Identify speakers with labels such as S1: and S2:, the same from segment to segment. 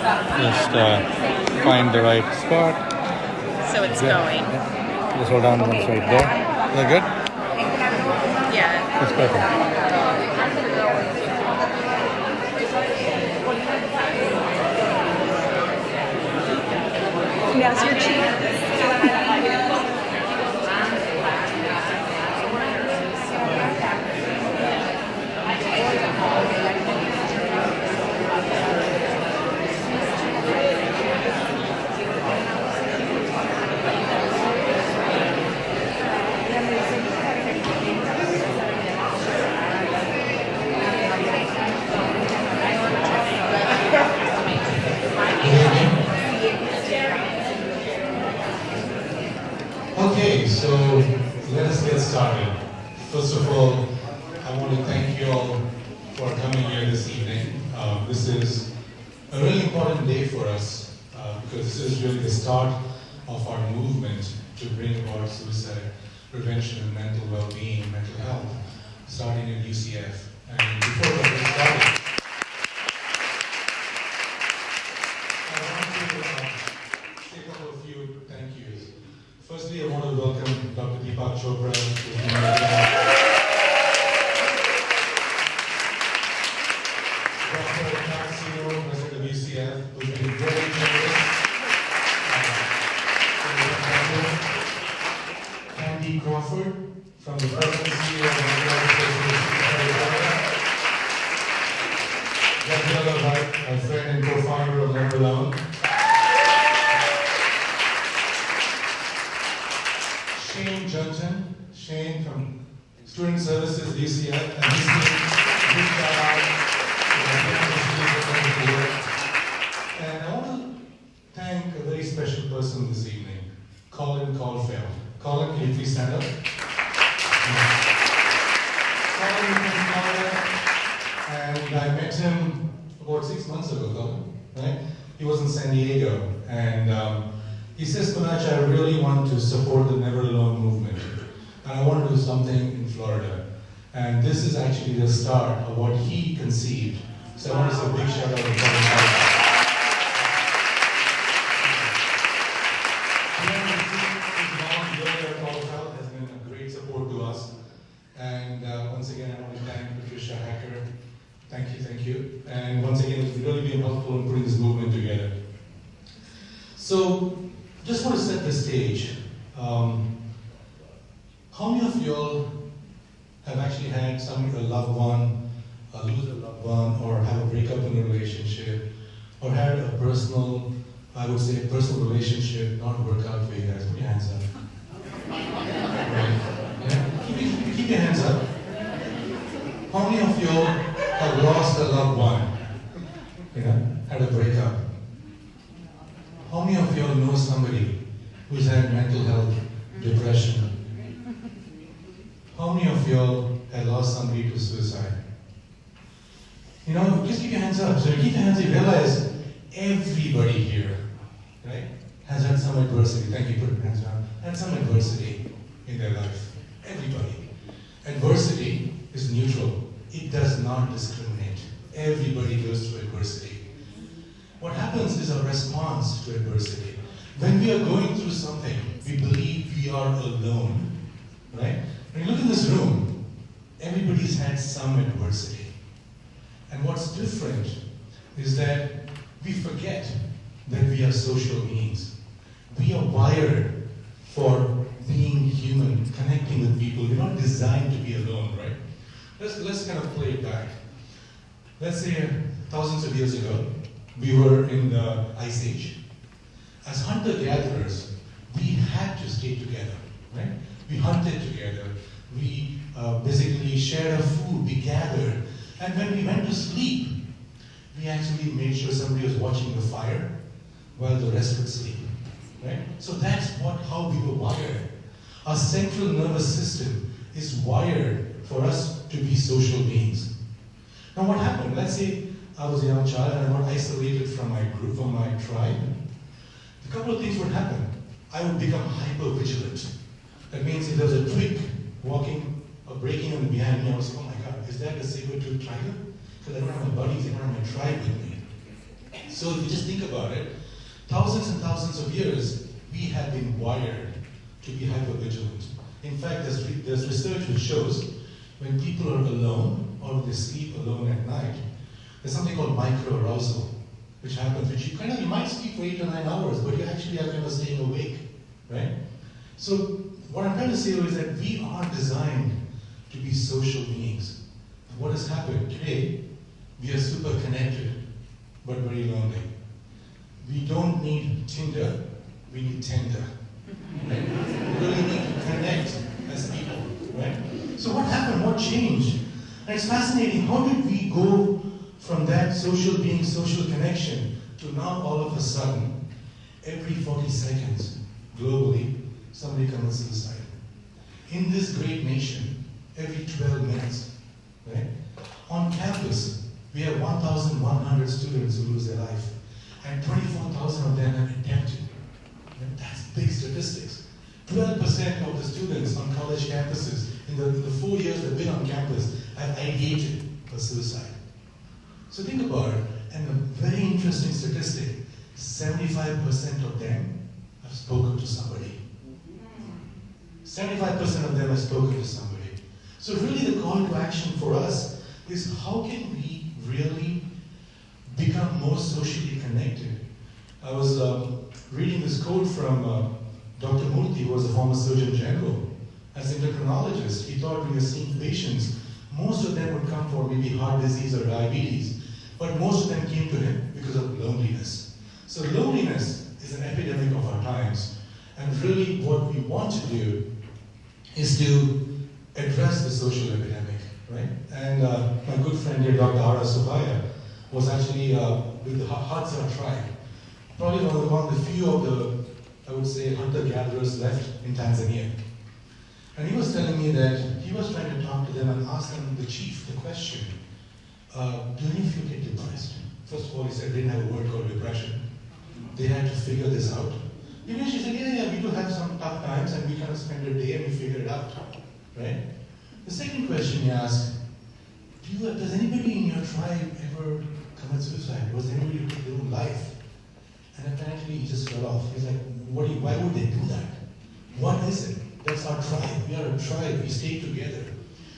S1: Just find the right spot.
S2: So it's
S1: Good.
S2: going.
S1: Just hold on once right there. Is that good?
S2: Yeah.
S1: That's perfect.
S2: Now's your chance.
S3: Okay, so let us get started. First of all, I want to thank you all for coming here this evening. This is a really important day for us because this is really the start of our movement to bring about suicide prevention and mental well-being, mental health, starting at UCF. And before we get started, I want to say a couple of few thank yous. Firstly, I want to welcome Dr. Chopra, who's been Dr. Seymour, president of UCF, who's been very generous. Crawford from the presidency of the Gabriella, Wright, my friend and co-founder of NeverAlone. Shane from Student Services, UCF, and his team, big shout out to the And I want to thank a very special person this evening, Colin Caulfield. Colin, can you please stand up? Colin is from Florida, and I met him about 6 months ago, Colin, right? He was in San Diego, and he says, Poonacha, I really want to support the NeverAlone movement, and I want to do something in Florida. And this is actually the start of what he conceived. So I want to say a big shout out to Colin. And once again, I want to thank Patricia Hacker. Thank you. And once again, it's really been helpful in putting this movement together. So, just want to set the stage. How many of you all have actually had a loved one, lose a loved one, or have a breakup in a relationship, or had a personal relationship not work out for you guys? Put your hands up. Right. Yeah. Keep your hands up. How many of you have lost a loved one? Had a breakup? How many of you know somebody who's had mental health, depression? How many of you had lost somebody to suicide? Just keep your hands up. So you keep your hands up, you realize everybody here, right, has had some adversity. Thank you, put your hands down. Had some adversity in their life. Everybody. Adversity is neutral. It does not discriminate. Everybody goes through adversity. What happens is a response to adversity. When we are going through something, we believe we are alone. Right? When you look in this room, everybody's had some adversity. And what's different is that we forget that we are social beings. We are wired for being human, connecting with people. We're not designed to be alone, right? Let's kind of play it back. Let's say thousands of years ago, we were in the Ice Age. As hunter-gatherers, we had to stay together, right? We hunted together. We basically shared our food. We gathered. And when we went to sleep, we actually made sure somebody was watching the fire while the rest would sleep, right? So that's how we were wired. Our central nervous system is wired for us to be social beings. Now what happened? Let's say I was a young child and I got isolated from my group, from my tribe. A couple of things would happen. I would become hyper-vigilant. That means if there was a twig walking or breaking on behind me, I was like, oh my God, is that a saber-toothed tiger? Because I don't have my buddies, I don't have my tribe with me. So if you just think about it, thousands and thousands of years, we have been wired to be hypervigilant. In fact, there's research which shows when people are alone or they sleep alone at night, there's something called microarousal, which happens, which you might sleep for 8 or 9 hours, but you actually are kind of staying awake, right? So what I'm trying to say is that we are designed to be social beings. What has happened today? We are super connected, but very lonely. We don't need Tinder, we need tender. Right? We really need to connect as people, right? So what happened? What changed? And it's fascinating. How did we go from that social being, social connection, to now all of a sudden, every 40 seconds, globally, somebody commits suicide? In this great nation, every 12 minutes, right? On campus, we have 1,100 students who lose their life, and 24,000 of them have attempted. That's big statistics. 12% of the students on college campuses in the 4 years they've been on campus have ideated for suicide. So think about it, and a very interesting statistic, 75% of them have spoken to somebody. 75% of them have spoken to somebody. So really the call to action for us is how can we really become more socially connected? I was reading this quote from Dr. Murthy, who was a former Surgeon General. As an endocrinologist, he thought when you're seeing patients, most of them would come for maybe heart disease or diabetes, but most of them came to him because of loneliness. So loneliness is an epidemic of our times, and really what we want to do is to address the social epidemic, right? And my good friend here, Dr. Machaiah, was actually with the Hadza tribe, probably one of the few of the, I would say, hunter-gatherers left in Tanzania. And he was telling me that he was trying to talk to them and ask them, the chief, the question, do any of you get depressed? First of all, he said they didn't have a word called depression. They had to figure this out. Eventually he said, yeah, we do have some tough times and we kind of spend a day and we figure it out, right? The second question he asked, does anybody in your tribe ever commit suicide? Was there anybody who took their own life? And apparently he just fell off. He's like, why would they do that? What is it? That's our tribe. We are a tribe. We stay together.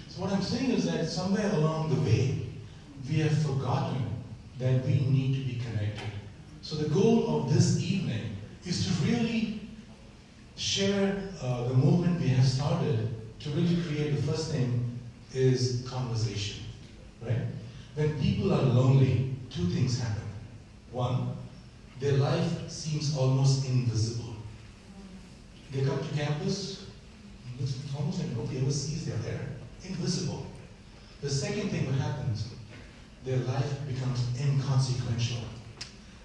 S3: So what I'm saying is that somewhere along the way, we have forgotten that we need to be connected. So the goal of this evening is to really share the movement we have started to really create. The first thing is conversation, right? When people are lonely, two things happen. One, their life seems almost invisible. They come to campus, it's almost like nobody ever sees they're there. Invisible. The second thing that happens, their life becomes inconsequential.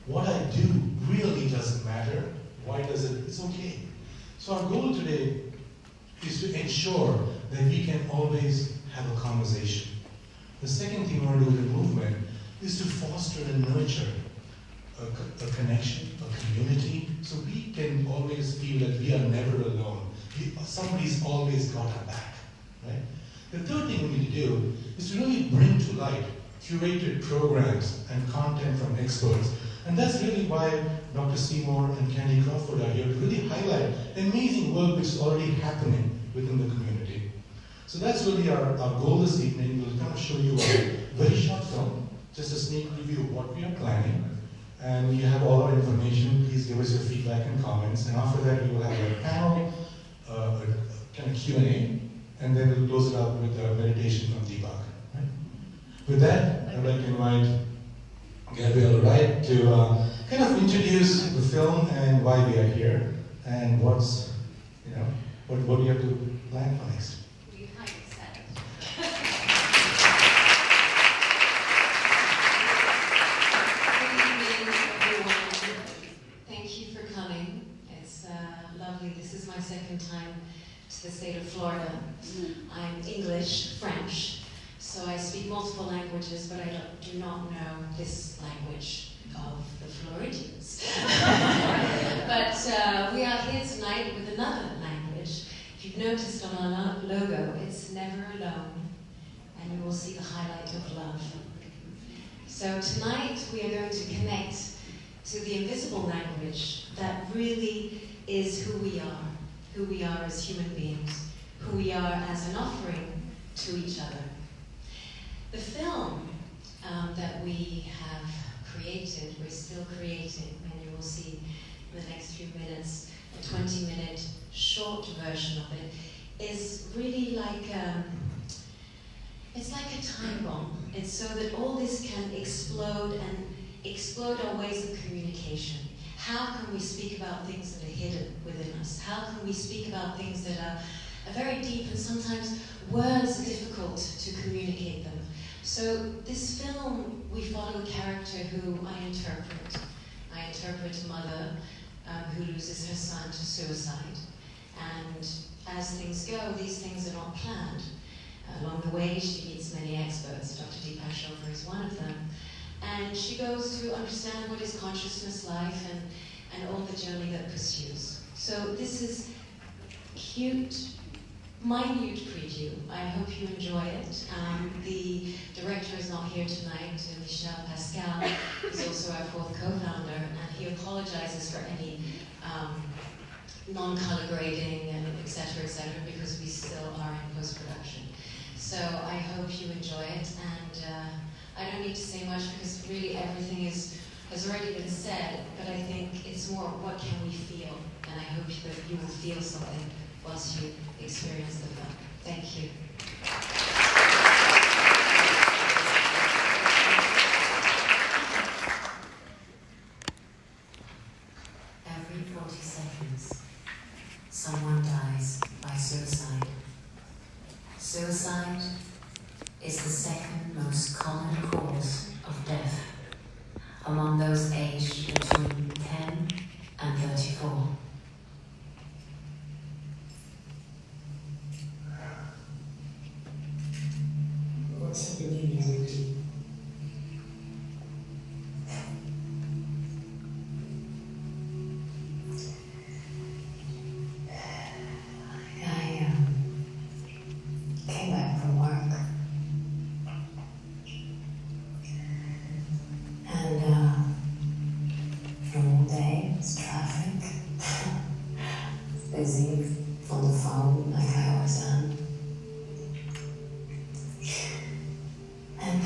S3: What I do really doesn't matter. Why does it? It's okay. So our goal today is to ensure that we can always have a conversation. The second thing we want to do with the movement is to foster and nurture a connection, a community, so we can always feel that we are never alone. Somebody's always got our back, right? The third thing we need to do is to really bring to light curated programs and content from experts. And that's really why Dr. Seymour and Candy Crawford are here to really highlight the amazing work which is already happening within the community. So that's really our goal this evening. We'll kind of show you a very short film, just a sneak preview of what we are planning. And you have all our information. Please give us your feedback and comments. And after that, we will have a panel, a kind of Q&A, and then we'll close it up with a meditation from Deepak. Right? With that, I'd like to invite Gabriella Wright to kind of introduce the film and why we are here, and what's, what do you have to plan for next?
S4: This is my second time to the state of Florida. I'm English, French, so I speak multiple languages, but I do not know this language of the Floridians. But we are here tonight with another language. If you've noticed on our logo, it's Never Alone, and you will see the highlight of love. So tonight we are going to connect to the invisible language that really is who we are as human beings, who we are as an offering to each other. The film that we have created, we're still creating, and you will see in the next few minutes a 20-minute short version of it, is really like it's like a time bomb. It's so that all this can explode and explode our ways of communication. How can we speak about things that are hidden within us? How can we speak about things that are very deep, and sometimes words are difficult to communicate them? So this film, we follow a character who I interpret. I interpret a mother who loses her son to suicide. And as things go, these things are not planned. Along the way, she meets many experts. Dr. Deepak Chopra is one of them. And she goes to understand what is consciousness life and all the journey that pursues. So this is cute, minute preview. I hope you enjoy it. The director is not here tonight, Michel Pascal. He's also our fourth co-founder, and he apologizes for any non-color grading and et cetera, because we still are in post-production. So I hope you enjoy it, and I don't need to say much because really everything has already been said, but I think it's more what can we feel, and I hope that you will feel something whilst you experience the film. Thank you.
S5: Every 40 seconds, someone dies by suicide. Suicide is the second most common cause of death among those aged between 10 and 34.
S6: What's happening here?
S5: I came back from work, and normal day, it's traffic, busy on the phone like I always am. And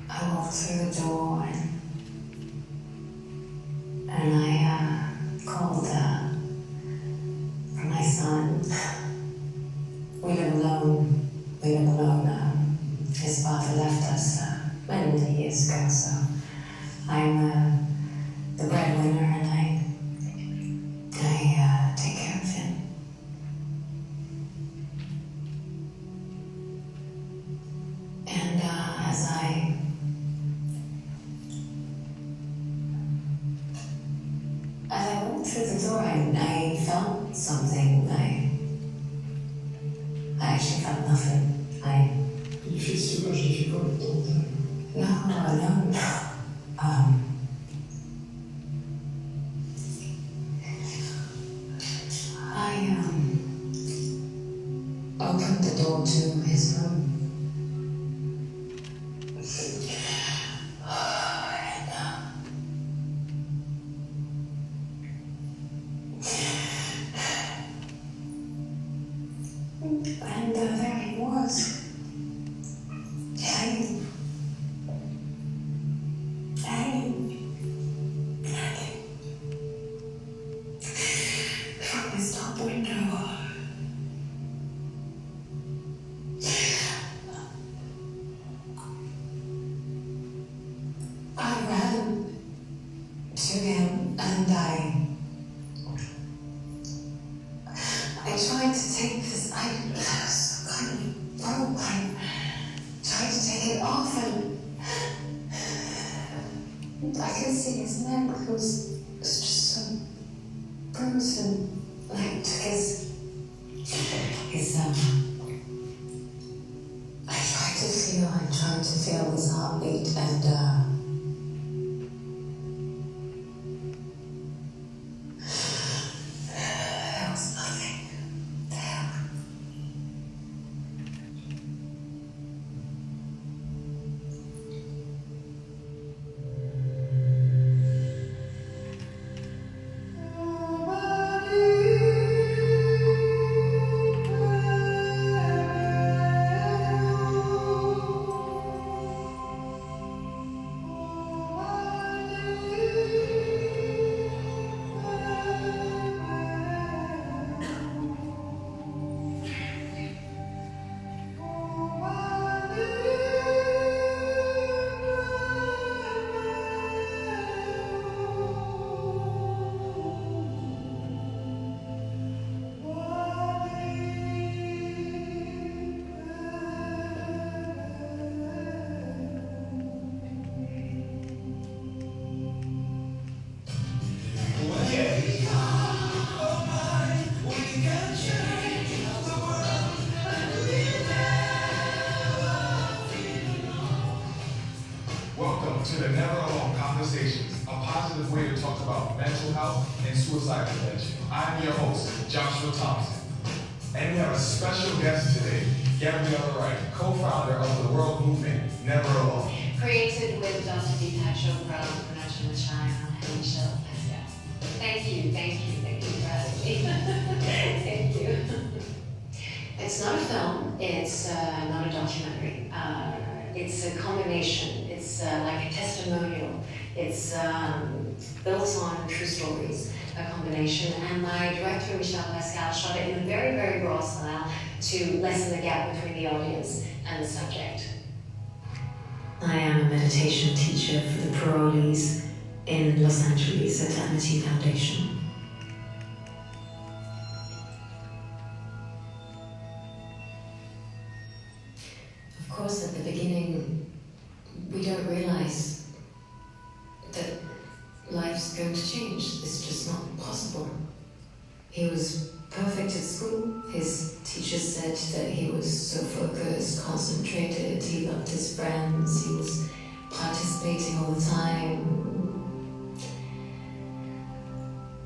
S5: I walked through the door and I called for my son. We live alone. His father left us many years ago, so I'm the breadwinner, and I take care of him. And as I walked through the door, I felt something. I actually felt nothing.
S6: Il festival, j'ai fait quoi le temps?
S5: No. I opened the door to his room. And there he was. From his top window. I ran to him and I tried to take this, I was kind of broke. I tried to take it off, and I could see his neck was just so bruised, and I took his I tried to feel his heartbeat, and there was nothing there.
S7: to the Never Alone Conversations, a positive way to talk about mental health and suicide prevention. I'm your host, Joshua Thompson. And we have a special guest today, Gabriella Wright, co-founder of the world movement, Never Alone.
S4: Created with Dr. Thad, Poonacha, Machaiah, and Michelle. Thank you for having me. Thank you. It's not a film, it's not a documentary. It's a combination, it's like a testimonial. It's built on true stories, a combination. And my director, Michelle shot it in a very, very raw style to lessen the gap between the audience and the subject. I am a meditation teacher for the parolees in Los Angeles at Amity Foundation. Of course, at the beginning, we don't realize that life's going to change. It's just not possible. He was perfect at school. His teacher said that he was so focused, concentrated, he loved his friends, he was participating all the time.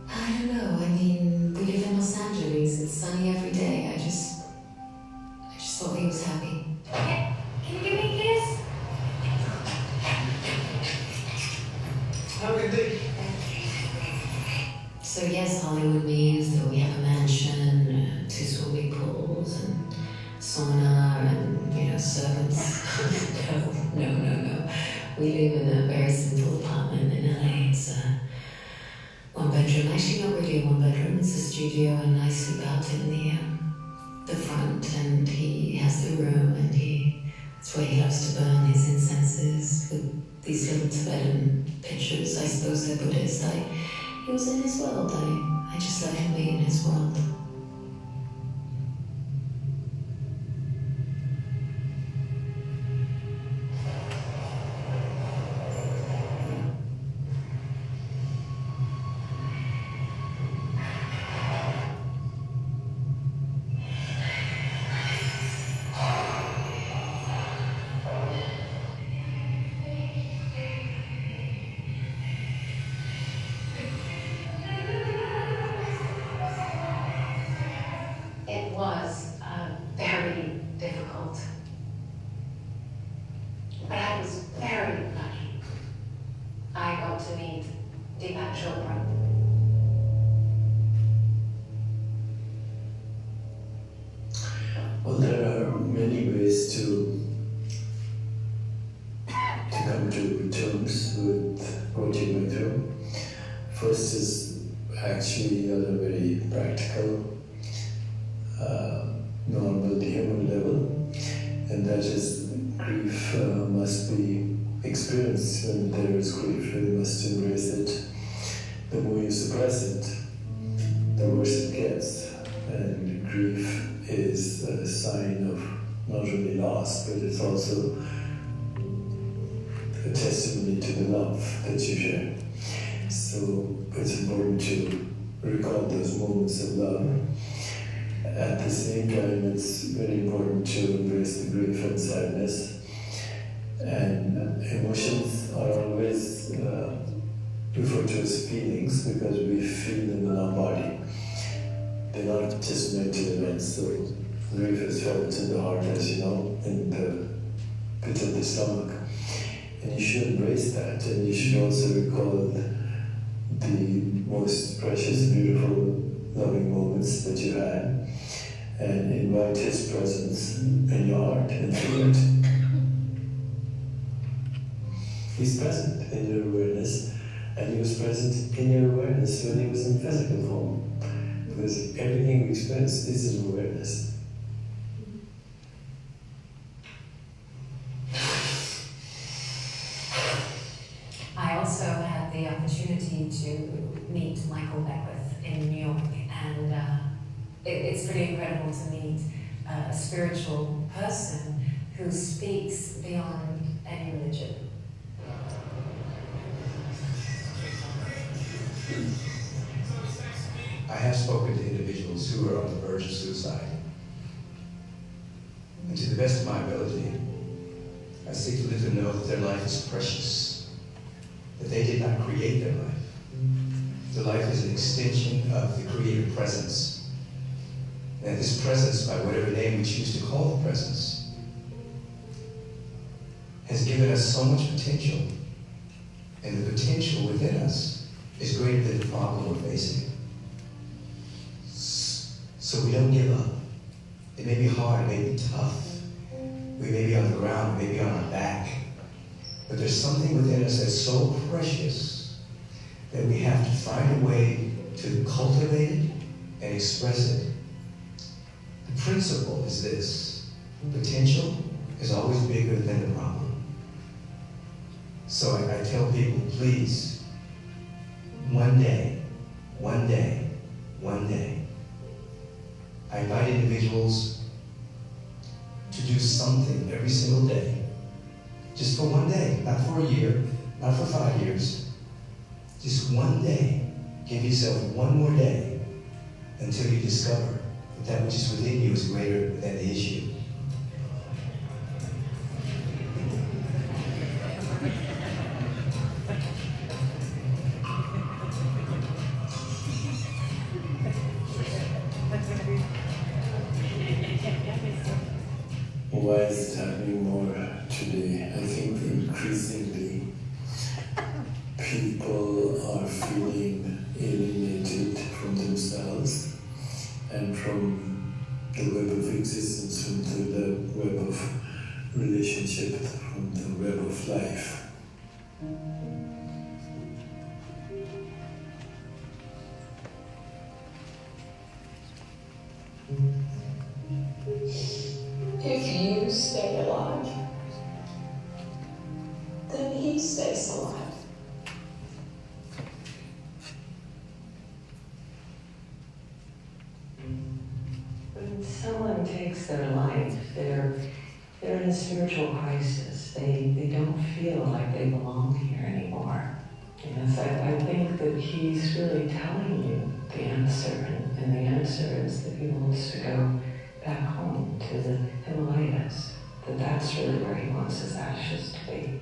S4: I don't know, I mean, we live in Los Angeles, it's sunny every day. I just thought he was happy. Okay, can you give me a kiss?
S3: Have a good day.
S4: So yes, Hollywood means that we have a mansion, 2 swimming pools, and sauna, and servants. No. We live in a very simple apartment in LA. It's a 1-bedroom. Actually, not really a 1-bedroom. It's a studio, and I sleep out in the front, and he has the room, and it's where he loves to burn his incenses with these little Tibetan pictures. I suppose they're Buddhist. He was in his world. I just let him be in his world. It was very difficult, but I was very lucky. I got to meet Deepak Chopra.
S6: Well, there are many ways to come to terms with what you went through. First is actually on a very practical, normal human level, and that is grief must be experienced. When there is grief, you must embrace it. The more you suppress it, the worse it gets. And grief is a sign of not only loss, but it's also a testimony to the love that you share. So it's important to recall those moments of love. At the same time, it's very important to embrace the grief and sadness. And emotions are always referred to as feelings because we feel them in our body. They're not just mental events. So grief is felt in the heart, as you know, in the pit of the stomach. And you should embrace that, and you should also recall the most precious, beautiful, loving moments that you had, and invite his presence in your heart and feel it. He's present in your awareness, and he was present in your awareness when he was in physical form. Because everything we experience is in awareness.
S4: I also had the opportunity to meet Michael Beckwith in New York, and it's pretty incredible to meet a spiritual person who speaks beyond any religion.
S8: I have spoken to individuals who are on the verge of suicide. And to the best of my ability, I seek to let them know that their life is precious did not create their life. The life is an extension of the creative presence. And this presence, by whatever name we choose to call the presence, has given us so much potential. And the potential within us is greater than the problem we're facing. So we don't give up. It may be hard, it may be tough. We may be on the ground, we may be on our back. But there's something within us that's so precious that we have to find a way to cultivate it and express it. The principle is this: potential is always bigger than the problem. So I tell people, please, one day, I invite individuals to do something every single day, just for one day, not for a year, not for 5 years, just one day. Give yourself one more day until you discover that that which is within you is greater than the issue.
S6: Why is it happening more today? I think increasingly people are feeling alienated from themselves and from the web of existence, from the web of relationship, from the web of life.
S9: If you stay alive, then he stays alive.
S10: When someone takes their life, they're in a spiritual crisis. They don't feel like they belong here anymore. Yes, I think that he's really telling you the answer, and the answer is that he wants to go back home to the Himalayas, that's really where he wants his ashes to be.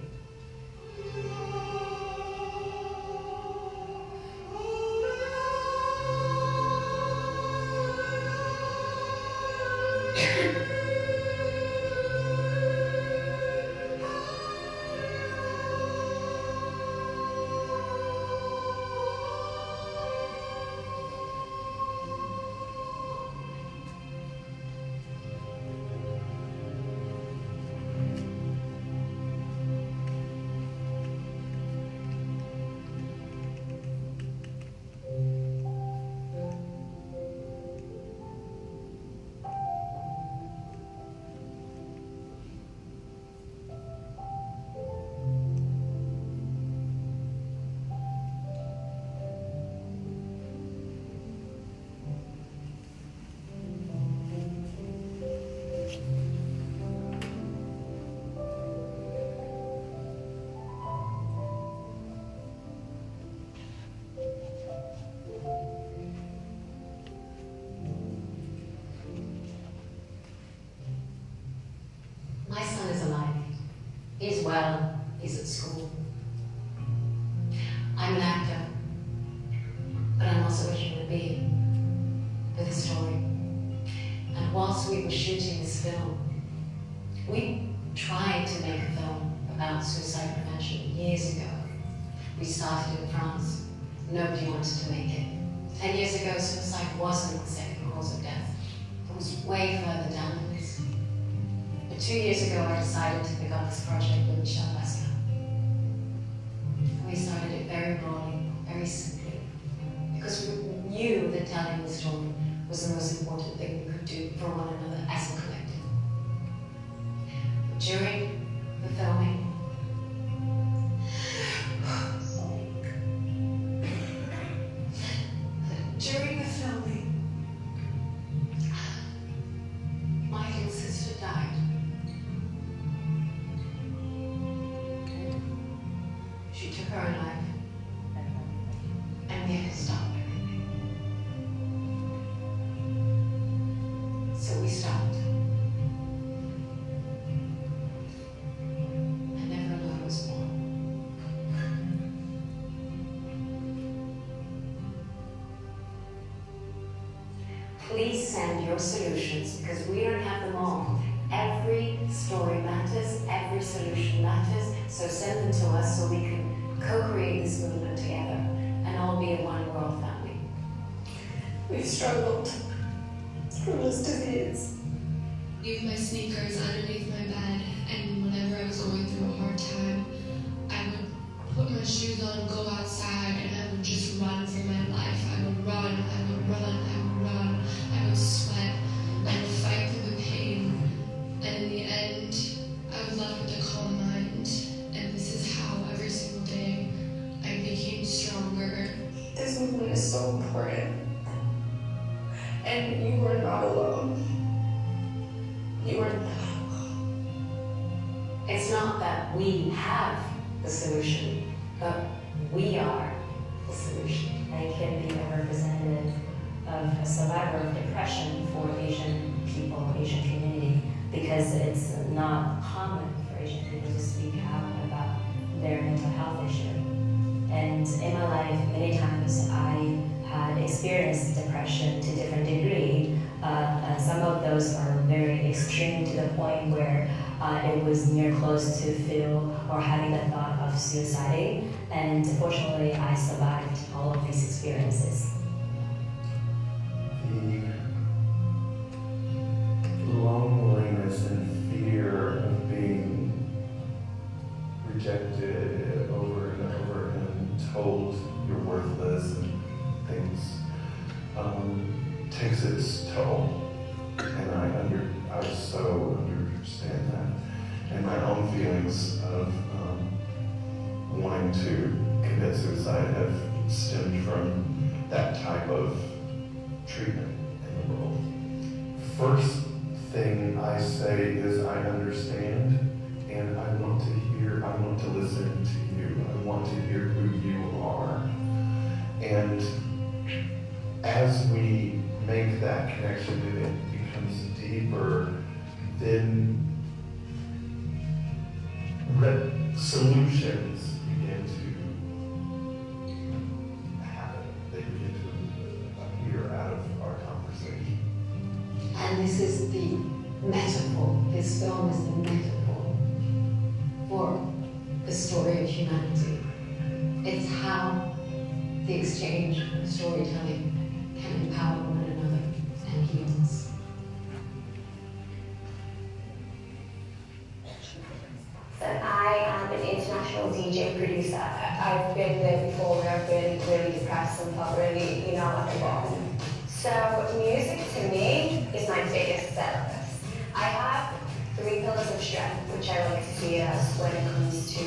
S4: My son is alive. He's well. He's at school. I'm an actor, but I'm also a human being with a story. And whilst we were shooting this film, we tried to make a film about suicide prevention years ago. We started in France. Nobody wanted to make it. 10 years ago, suicide wasn't the second cause of death. It was way further down the list. But 2 years ago, I decided to pick up this project with Machaiah. We started it very broadly, very simply, because we knew that telling the story was the most important thing we could do for one another as a collective. But during the filming, my little sister died. She took her own life, and we had to stop everything. So we stopped. And NeverAlone was born.
S5: Please send your solutions because we don't have them all. Every story matters, every solution matters, so send them to us so we can co-create this movement together and all be a one world family.
S9: We've struggled through this disease.
S11: Leave my sneakers underneath my bed, and whenever I was going through a hard time, I would put my shoes on, go outside, and I would just run for my life. I would run, I would run, I would run, I would sweat, I would fight through the pain, and in the end, I was left with a calm mind, and this is how every single day I became stronger.
S9: This movement is so important. And you are not alone. You are not alone.
S5: It's not that we have the solution, but we are the solution.
S12: I can be a representative of a survivor of depression for Asian people, Asian community, because it's not common for Asian people to speak out about their mental health issue. And in my life, many times I had experienced depression to different degree. Some of those are very extreme to the point where it was near close to feel or having the thought of suicide. And fortunately, I survived all of these experiences.
S6: The loneliness and fear of being rejected over and over and told you're worthless and things takes its toll. And I so understand that. And my own feelings of wanting to commit suicide have stemmed from that type of treatment in the world. First thing I say is I understand, and I want to listen to you. I want to hear who you are. And as we make that connection and it becomes deeper, then solutions begin to happen. They begin to appear out of our conversation.
S4: And this is the metaphor, this film is the metaphor for the story of humanity. It's how the exchange of storytelling can empower one another and heal us.
S13: I am an international DJ producer. I've been there before where I've been really depressed and felt really, at the bottom. So music to me is my biggest therapist. I have 3 pillars of strength, which I like to see as when it comes to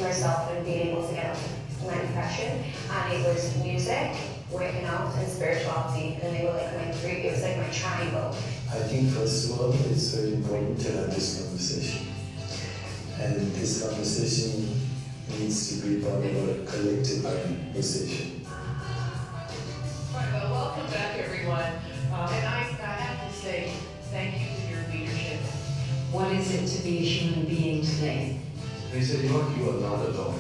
S13: myself and being able to get out of my depression. And it was music, working out, and spirituality. And they were like it was like my triangle.
S6: I think first of all, it's very important to have this conversation. And this conversation needs to be part of a collective conversation.
S14: Right, well, welcome back, everyone. And I have to say thank you for your leadership.
S4: What is it to be a human being today?
S6: They said, you are not alone.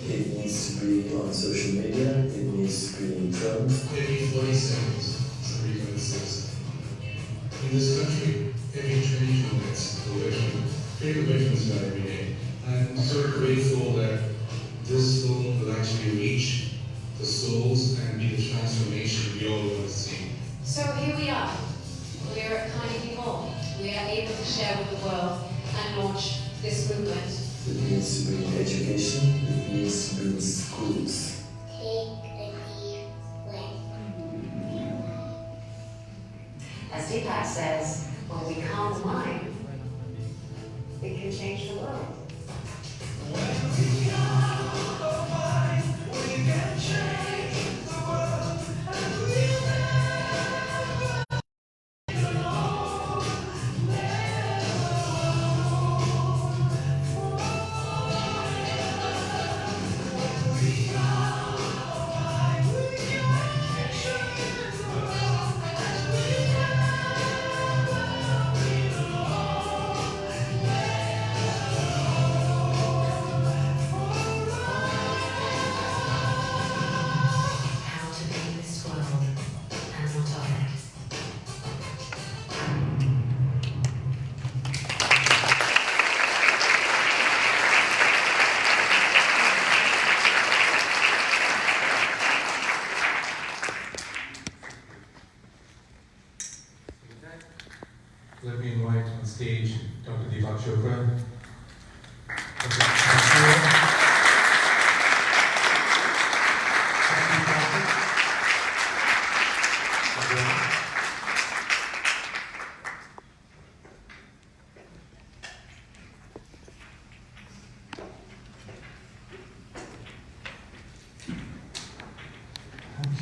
S6: It needs to be on social media, it needs to be in front.
S3: Every 40 seconds, somebody going to say something. In this country, every 20 minutes, fatal veterans die every day. I'm so grateful that this film will actually reach the souls and be the transformation we all want to see.
S4: So here we are. We're at Carnegie Hall. We are able to share with the world and launch this movement.
S6: It needs to be in education, it needs to be in schools.
S5: As Deepak says, when we calm the mind, we can change the world.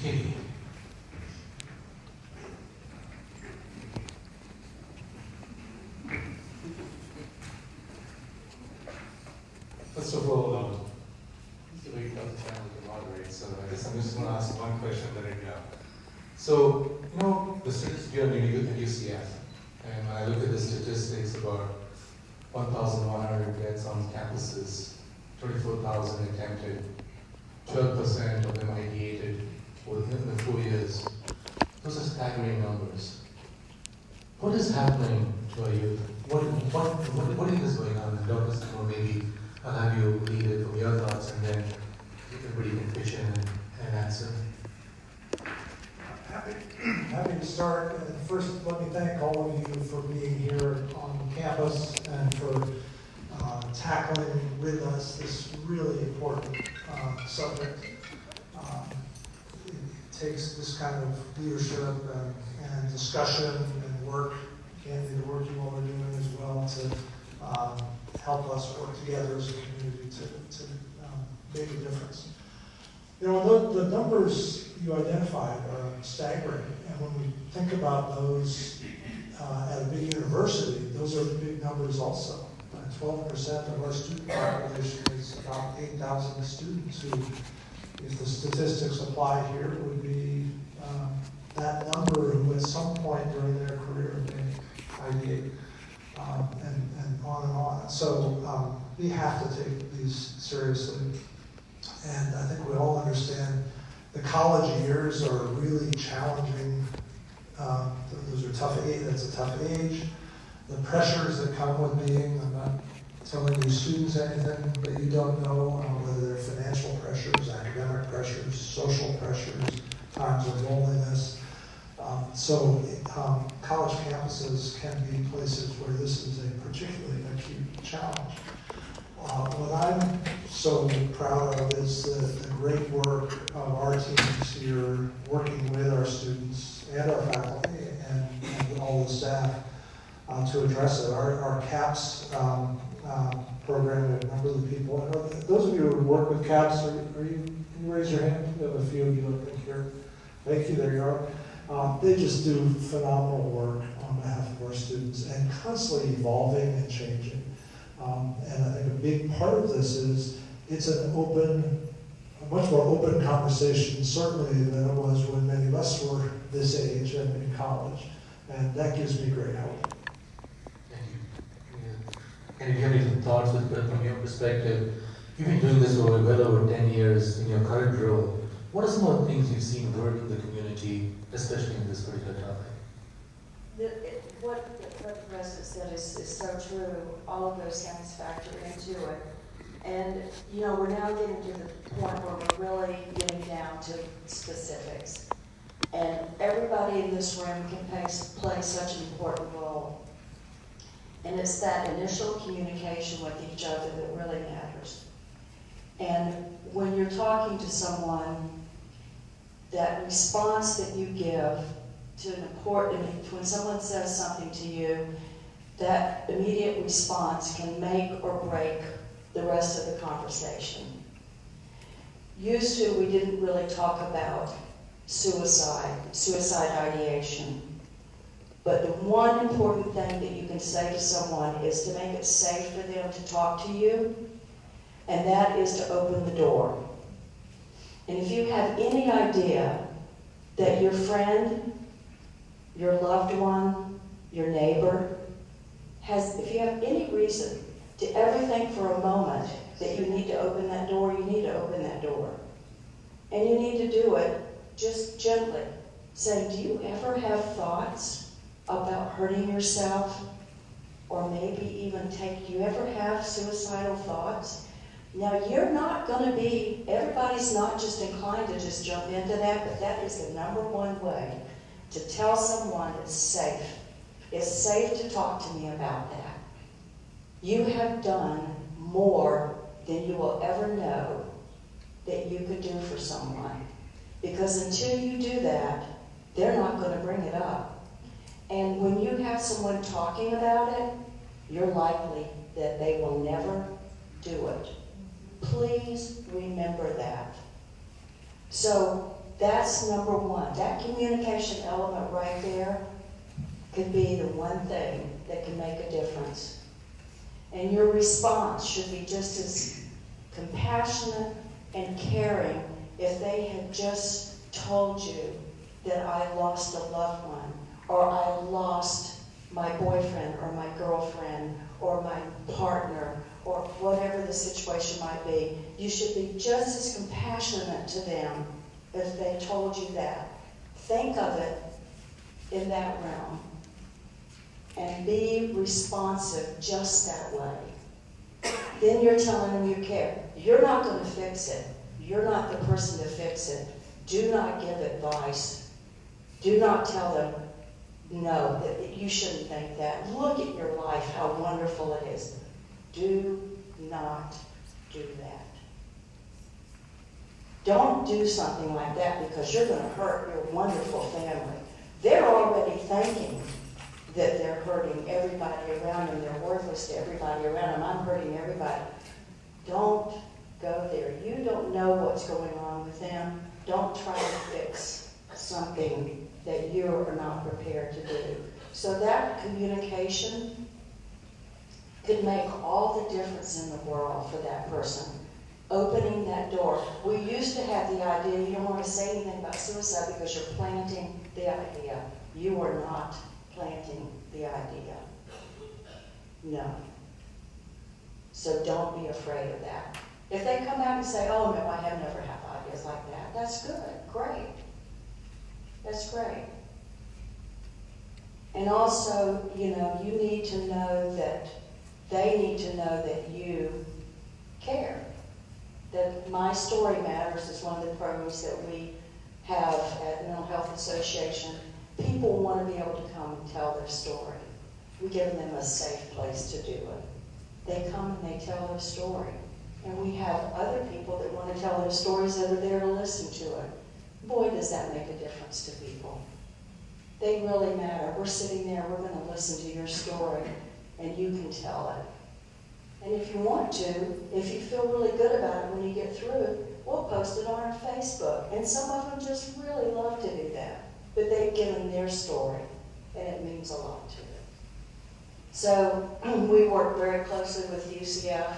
S3: Katie. First of all, this is a very tough channel to moderate, so I guess I'm just going to ask one question that I have. So, the statistics here at UCF, and when I look at the statistics about 1,100 deaths on campuses, 24,000 attempted, 12% of them ideated within the 4 years. Those are staggering numbers. What is happening to our youth? What do you think is going on? And Dr. Seymour, maybe I'll have you lead it from your thoughts, and then everybody can pitch in and answer.
S15: Happy to start. First, let me thank all of you for being here on campus and for tackling with us this really important subject. It takes this kind of leadership and discussion and work, and the work you all are doing as well, to help us work together as a community to make a difference. The numbers you identified are staggering, and when we think about those at a big university, those are big numbers also. 12% of our student population is about 8,000 students who, if the statistics apply here, would be that number who at some point during their career may ideate, and on and on. So we have to take these seriously. And I think we all understand the college years are really challenging. Those are tough. That's a tough age. The pressures that come with being, I'm not telling you students anything, but you don't know whether they're financial pressures, academic pressures, social pressures, times of loneliness. So college campuses can be places where this is a particularly acute challenge. What I'm so proud of is the great work of our teams here, working with our students and our faculty and all the staff to address it. Our CAPS program, we have a number of the people. Those of you who work with CAPS, can you raise your hand? We have a few of you, I think, here. Thank you, there you are. They just do phenomenal work on behalf of our students and constantly evolving and changing. And I think a big part of this is it's a much more open conversation, certainly, than it was when many of us were this age and in college. And that gives me great hope.
S3: Thank you. Yeah. And if you have any thoughts from your perspective, you've been doing this well over 10 years in your current role. What are some of the things you've seen work in the community, especially in this particular topic?
S16: What the president said is so true. All of those things factor into it. And, we're now getting to the point where we're really getting down to specifics. And everybody in this room can play such an important role. And it's that initial communication with each other that really matters. And when you're talking to someone, that response that you give to when someone says something to you, that immediate response can make or break the rest of the conversation. Used to, we didn't really talk about suicide ideation. But the one important thing that you can say to someone is to make it safe for them to talk to you, and that is to open the door. And if you have any idea that your friend, your loved one, your neighbor, if you have any reason to ever think for a moment that you need to open that door, you need to open that door. And you need to do it just gently, saying, do you ever have thoughts about hurting yourself? Or maybe even do you ever have suicidal thoughts? Now, you're not going to everybody's not just inclined to just jump into that, but that is the number one way to tell someone it's safe. It's safe to talk to me about that. You have done more than you will ever know that you could do for someone. Because until you do that, they're not going to bring it up. And when you have someone talking about it, you're likely that they will never do it. Please remember that. So that's number one. That communication element right there could be the one thing that can make a difference. And your response should be just as compassionate and caring if they had just told you that I lost a loved one, or I lost my boyfriend or my girlfriend or my partner, or whatever the situation might be. You should be just as compassionate to them if they told you that. Think of it in that realm and be responsive just that way. Then you're telling them you care. You're not going to fix it. You're not the person to fix it. Do not give advice. Do not tell them, no, that you shouldn't think that. Look at your life, how wonderful it is. Do not do that. Don't do something like that because you're going to hurt your wonderful family. They're already thinking that they're hurting everybody around them. They're worthless to everybody around them. I'm hurting everybody. Don't go there. You don't know what's going on with them. Don't try to fix something that you are not prepared to do. So that communication could make all the difference in the world for that person. Opening that door. We used to have the idea you don't want to say anything about suicide because you're planting the idea. You are not planting the idea. No. So don't be afraid of that. If they come out and say, oh no, I have never had ideas like that, that's good, great. That's great. And also, you need to know that they need to know that you care. That My Story Matters is one of the programs that we have at the Mental Health Association. People want to be able to come and tell their story. We give them a safe place to do it. They come and they tell their story. And we have other people that want to tell their stories that are there to listen to it. Boy, does that make a difference to people. They really matter. We're sitting there, we're going to listen to your story, and you can tell it. And if you want to, if you feel really good about it when you get through it, we'll post it on our Facebook. And some of them just really love to do that. But they've given their story, and it means a lot to them. So we work very closely with UCF.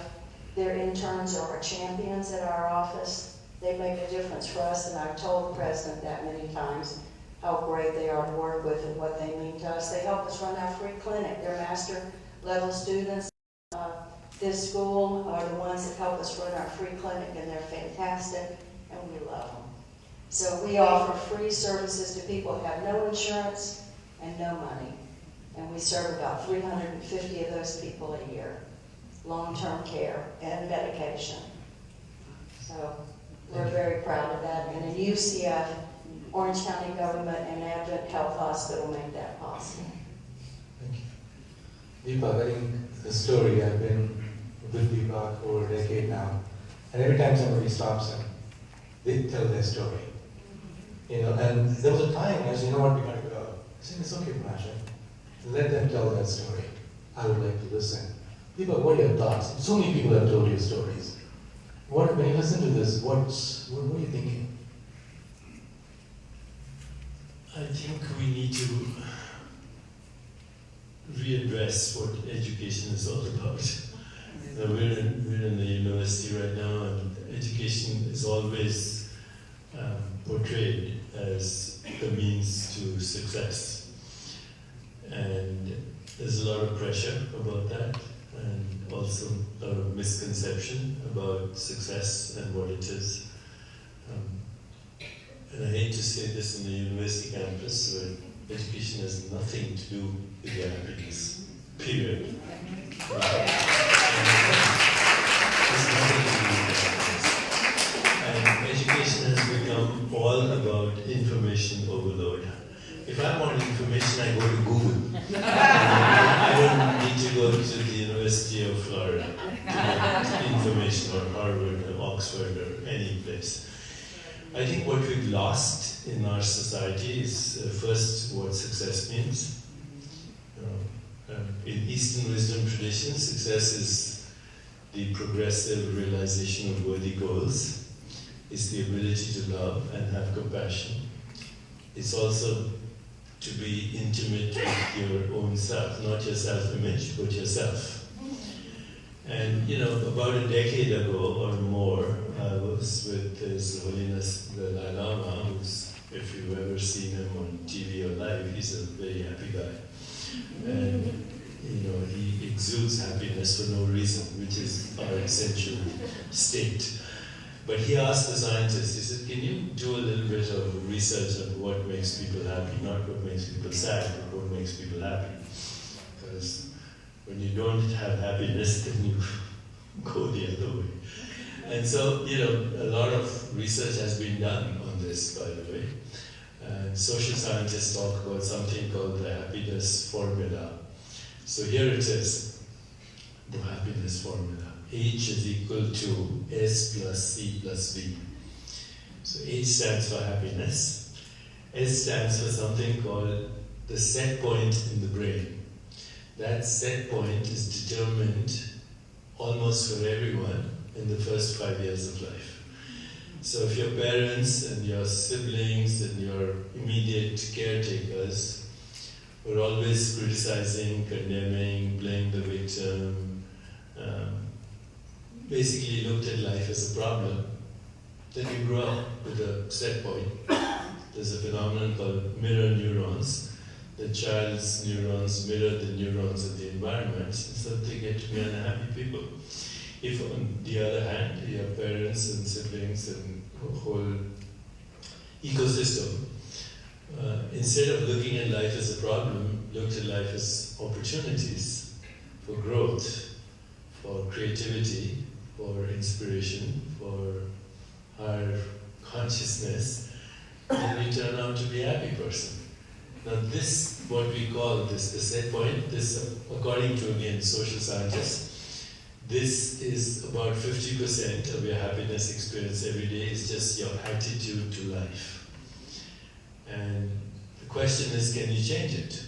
S16: Their interns are our champions at our office. They make a difference for us, and I've told the president that many times, how great they are to work with and what they mean to us. They help us run our free clinic. They're master level students. This school are the ones that help us run our free clinic, and they're fantastic, and we love them. So we offer free services to people that have no insurance and no money. And we serve about 350 of those people a year. Long-term care and medication. So we're very proud of that. And in UCF, Orange County Government and Advent Health Hospital make that possible.
S3: Thank you. Deepak, I think the story, I've been with Deepak over a decade now, and every time somebody stops him, they tell their story. And there was a time I said, you know what, we gotta go. I said, it's okay, Poonacha. Let them tell that story. I would like to listen. Deepak, what are your thoughts? So many people have told you stories. When you listen to this, what are you thinking?
S17: I think we need to readdress what education is all about. We're in the university right now, and education is always portrayed as the means to success. And there's a lot of pressure about that, and also a lot of misconception about success and what it is. And I hate to say this in the university campus, where education has nothing to do with your happiness, period. And education has become all about information overload. If I want information, I go to Google. I don't need to go to the University of Florida to get information, or Harvard or Oxford or any place. I think what we've lost in our society is first what success means. In Eastern wisdom tradition, success is the progressive realization of worthy goals. is the ability to love and have compassion. It's also to be intimate with your own self, not your self-image, but yourself. And about a decade ago or more, I was with His Holiness the Dalai Lama, who's, if you've ever seen him on TV or live, he's a very happy guy. And he exudes happiness for no reason, which is our essential state. But he asked the scientists, he said, can you do a little bit of research on what makes people happy, not what makes people sad, but what makes people happy? Because when you don't have happiness, then you go the other way. And so, a lot of research has been done on this, by the way. And social scientists talk about something called the happiness formula. So here it is, the happiness formula. H is equal to S plus C plus V. So H stands for happiness. S stands for something called the set point in the brain. That set point is determined almost for everyone in the first 5 years of life. So if your parents and your siblings and your immediate caretakers were always criticizing, condemning, blaming the victim, basically looked at life as a problem, then you grow up with a set point. There's a phenomenon called mirror neurons. The child's neurons mirror the neurons of the environment, and so they get to be unhappy people. If, on the other hand, your parents and siblings and the whole ecosystem, instead of looking at life as a problem, looked at life as opportunities for growth, for creativity, for inspiration, for higher consciousness, then you turn out to be a happy person. Now this, what we call this, the set point, this, according to, again, social scientists, this is about 50% of your happiness experience every day is just your attitude to life. And the question is, can you change it?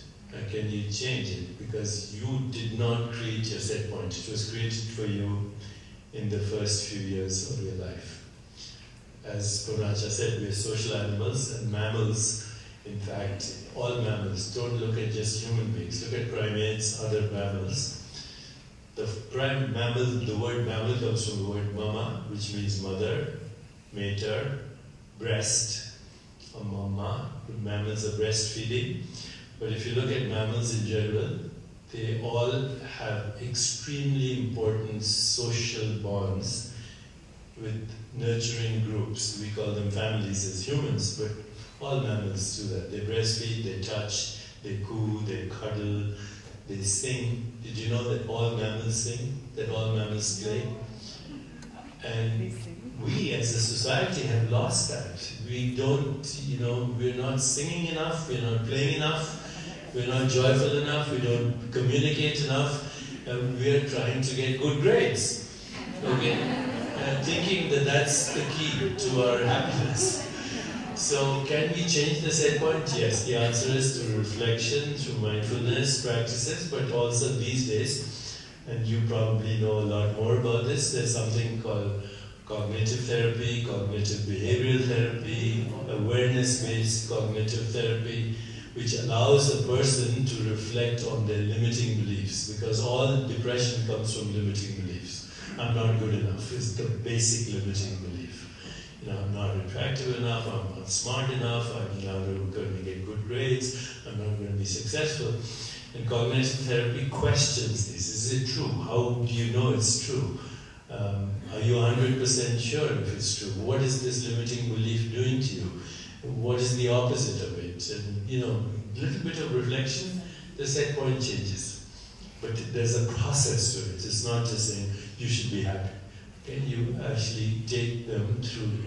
S17: Can you change it? Because you did not create your set point. It was created for you in the first few years of your life. As Poonacha said, we are social animals, and mammals, in fact, all mammals, don't look at just human beings, look at primates, other mammals. The word mammal comes from the word mama, which means mother, mater, breast, or mama. Mammals are breastfeeding. But if you look at mammals in general, they all have extremely important social bonds with nurturing groups. We call them families as humans, but all mammals do that. They breastfeed, they touch, they coo, they cuddle, they sing. Did you know that all mammals sing? That all mammals play? And we as a society have lost that. We don't, we're not singing enough, we're not playing enough, we're not joyful enough, we don't communicate enough, and we're trying to get good grades. Okay? Thinking that that's the key to our happiness. So can we change the set point? Yes, the answer is through reflection, through mindfulness practices, but also these days, and you probably know a lot more about this, there's something called cognitive therapy, cognitive behavioral therapy, awareness-based cognitive therapy, which allows a person to reflect on their limiting beliefs, because all depression comes from limiting beliefs. I'm not good enough is the basic limiting belief. I'm not attractive enough, I'm not smart enough, I'm never going to get good grades, I'm not going to be successful. And cognitive therapy questions this. Is it true? How do you know it's true? Are you 100% sure if it's true? What is this limiting belief doing to you? What is the opposite of it? And, a little bit of reflection, the set point changes. But there's a process to it. It's not just saying, you should be happy. Okay? You actually take them through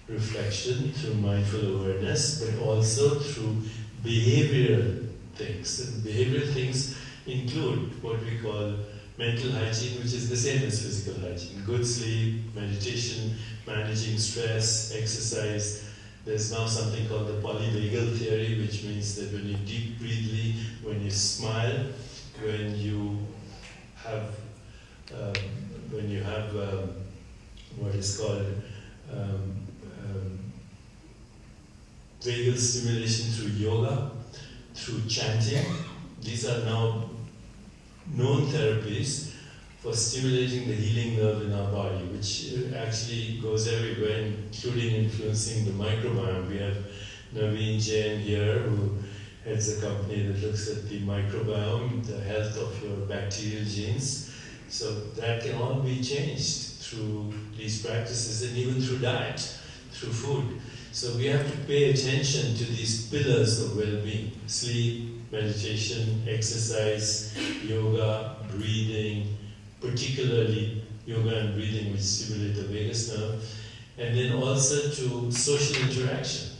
S17: reflection, through mindful awareness, but also through behavioral things. And behavioral things include what we call mental hygiene, which is the same as physical hygiene. Good sleep, meditation, managing stress, exercise. There's now something called the polyvagal theory, which means that when you deep breathe, when you smile, when you have what is called vagal stimulation through yoga, through chanting. These are now known therapies for stimulating the healing nerve in our body, which actually goes everywhere, including influencing the microbiome. We have Naveen Jain here, who heads a company that looks at the microbiome, the health of your bacterial genes. So that can all be changed through these practices and even through diet, through food. So we have to pay attention to these pillars of well-being: sleep, meditation, exercise, yoga, breathing, particularly yoga and breathing, which stimulate the vagus nerve, and then also to social interaction,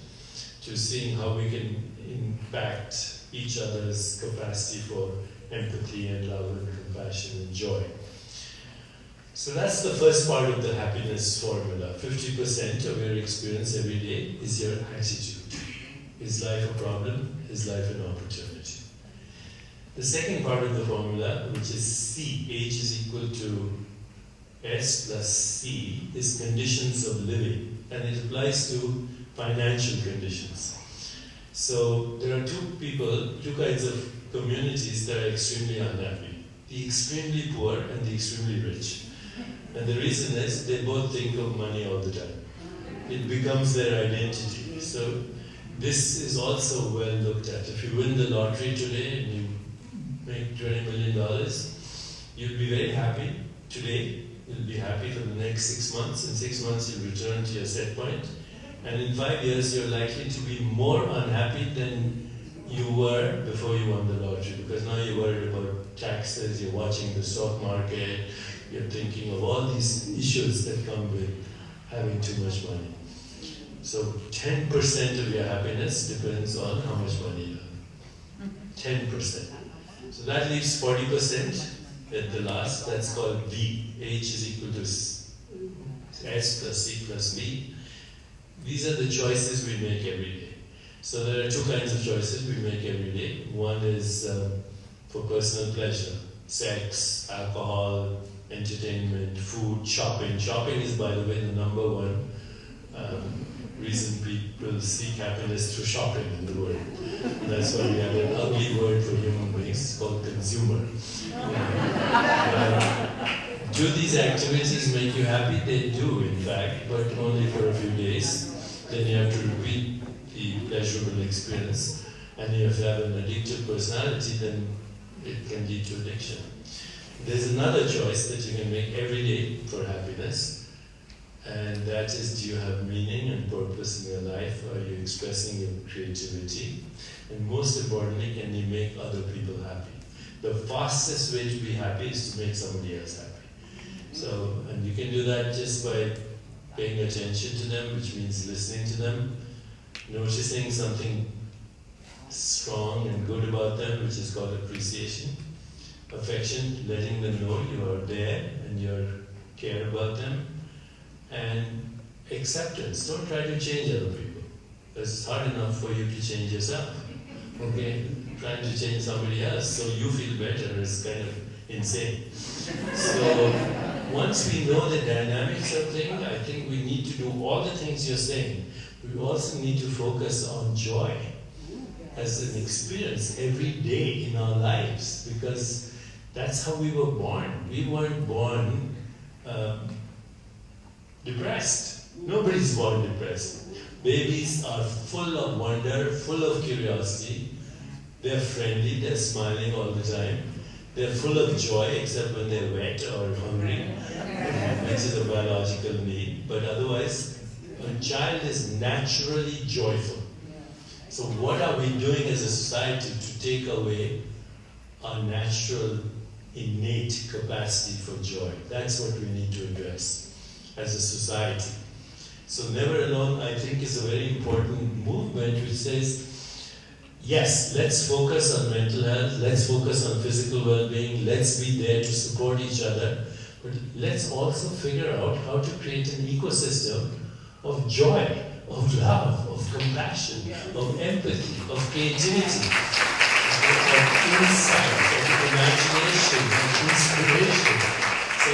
S17: to seeing how we can impact each other's capacity for empathy and love and compassion and joy. So that's the first part of the happiness formula. 50% of your experience every day is your attitude. Is life a problem? Is life an opportunity? The second part of the formula, which is C, H is equal to S plus C, is conditions of living, and it applies to financial conditions. So there are two kinds of communities that are extremely unhappy: the extremely poor and the extremely rich. And the reason is they both think of money all the time. It becomes their identity. So this is also well looked at. If you win the lottery today and you make $20 million, you'll be very happy today. You'll be happy for the next 6 months. In 6 months, you'll return to your set point. And in 5 years, you're likely to be more unhappy than you were before you won the lottery, because now you're worried about taxes, you're watching the stock market, you're thinking of all these issues that come with having too much money. So 10% of your happiness depends on how much money you have. 10%. So that leaves 40% at the last. That's called V. H is equal to S plus C plus V. These are the choices we make every day. So there are two kinds of choices we make every day. One is for personal pleasure: sex, alcohol, entertainment, food, shopping. Shopping is, by the way, the number one reason people seek happiness through shopping in the world. That's why we have an ugly word for human beings. It's called consumer. Do these activities make you happy? They do, in fact, but only for a few days. Then you have to repeat the pleasurable experience. And if you have an addictive personality, then it can lead to addiction. There's another choice that you can make every day for happiness, and that is, do you have meaning and purpose in your life? Are you expressing your creativity? And most importantly, can you make other people happy? The fastest way to be happy is to make somebody else happy. So, and you can do that just by paying attention to them, which means listening to them, noticing something strong and good about them, which is called appreciation. Affection, letting them know you are there and you care about them. And acceptance. Don't try to change other people. It's hard enough for you to change yourself. Okay? Trying to change somebody else so you feel better is kind of insane. So once we know the dynamics of things, I think we need to do all the things you're saying. We also need to focus on joy as an experience every day in our lives, because that's how we were born. We weren't born depressed. Nobody's born depressed. Babies are full of wonder, full of curiosity. They're friendly, they're smiling all the time. They're full of joy, except when they're wet or hungry, which is a biological need. But otherwise, a child is naturally joyful. So what are we doing as a society to take away our natural, innate capacity for joy? That's what we need to address as a society. So NeverAlone, I think, is a very important movement which says, yes, let's focus on mental health, let's focus on physical well-being, let's be there to support each other, but let's also figure out how to create an ecosystem of joy, of love, of compassion, of empathy, of creativity, of insight, of imagination, of inspiration. So,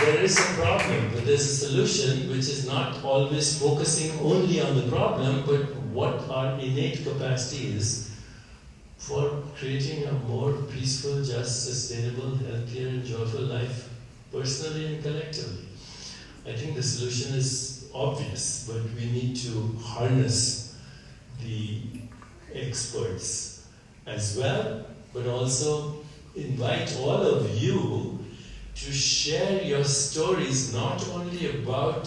S17: there is a problem, but there's a solution which is not always focusing only on the problem, but what our innate capacity is for creating a more peaceful, just, sustainable, healthier, and joyful life, personally and collectively. I think the solution is obvious, but we need to harness the experts as well, but also invite all of you to share your stories, not only about,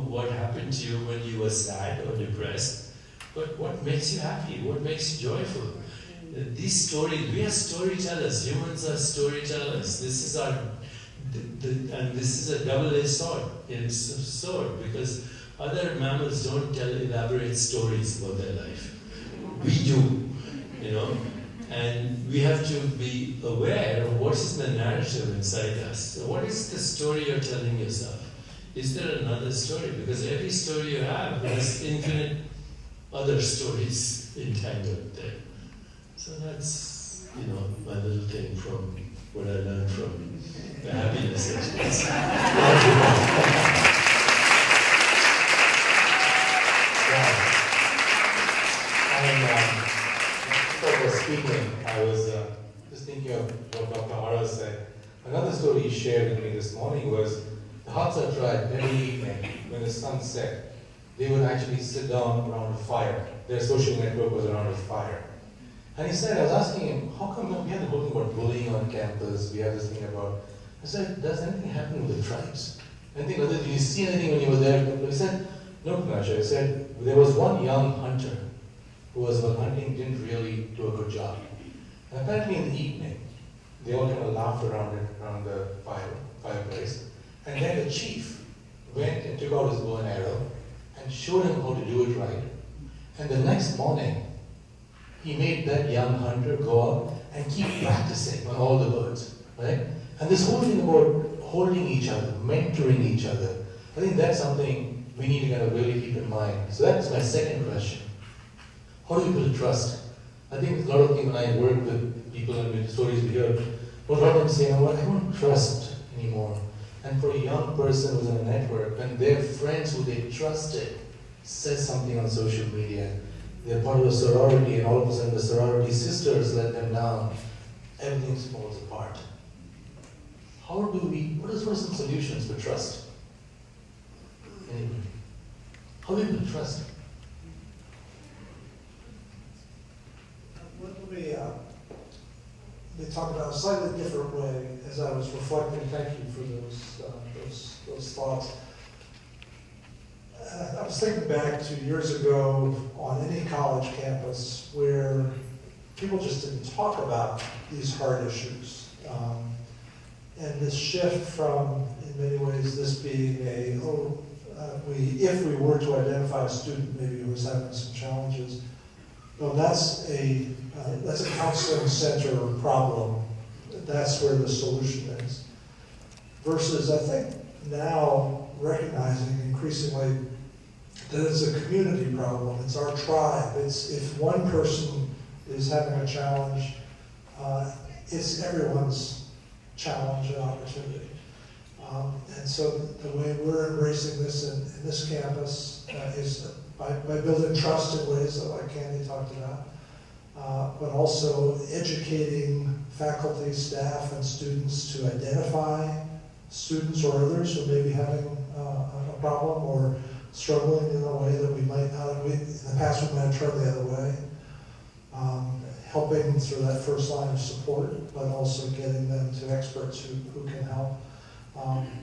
S17: what happened to you when you were sad or depressed, but what makes you happy, what makes you joyful. These stories, we are storytellers. Humans are storytellers. This is and this is a double-edged sword. It's a sword because other mammals don't tell elaborate stories about their life. We do, and we have to be aware of what is the narrative inside us. So what is the story you're telling yourself? Is there another story? Because every story you have has infinite other stories entangled there. So that's, my little thing from what I learned from the happiness experts.
S3: Before I was speaking, I was just thinking of what Dr. Ara said. Another story he shared with me this morning was the Hadza tribe every evening when the sun set, they would actually sit down around a fire. Their social network was around a fire. And he said, I was asking him, how come we have the whole thing about bullying on campus, we have this thing about, I said, does anything happen with the tribes? Anything other, did you see anything when you were there? He said, no, Poonacha. He said, there was one young hunter who was hunting, didn't really do a good job. And apparently in the evening, they all kind of laughed around the fireplace. And then the chief went and took out his bow and arrow and showed him how to do it right. And the next morning, he made that young hunter go out and keep practicing on all the birds, right? And this whole thing about holding each other, mentoring each other, I think that's something we need to kind of really keep in mind. So that's my second question. How do you build trust? I think a lot of people, when I work with people and with stories we hear, a lot of them say, I don't trust anymore. And for a young person who's in a network, when their friends who they trusted says something on social media, they're part of a sorority, and all of a sudden the sorority sisters let them down, everything falls apart. What are some solutions for trust? Anyway, how do we build trust?
S15: They talk about a slightly different way as I was reflecting. Thank you for those thoughts. I was thinking back to years ago on any college campus where people just didn't talk about these hard issues. And this shift from, in many ways, this being if we were to identify a student maybe who was having some challenges, well, that's a counseling center problem. That's where the solution is. Versus, I think, now recognizing increasingly that it's a community problem. It's our tribe. It's if one person is having a challenge, it's everyone's challenge and opportunity. And so the way we're embracing this in this campus is by building trust in ways that like Candy talked about, but also educating faculty, staff, and students to identify students or others who may be having a problem or struggling in a way that we might not have. In the past, we might have turned the other way. Helping through that first line of support, but also getting them to experts who can help.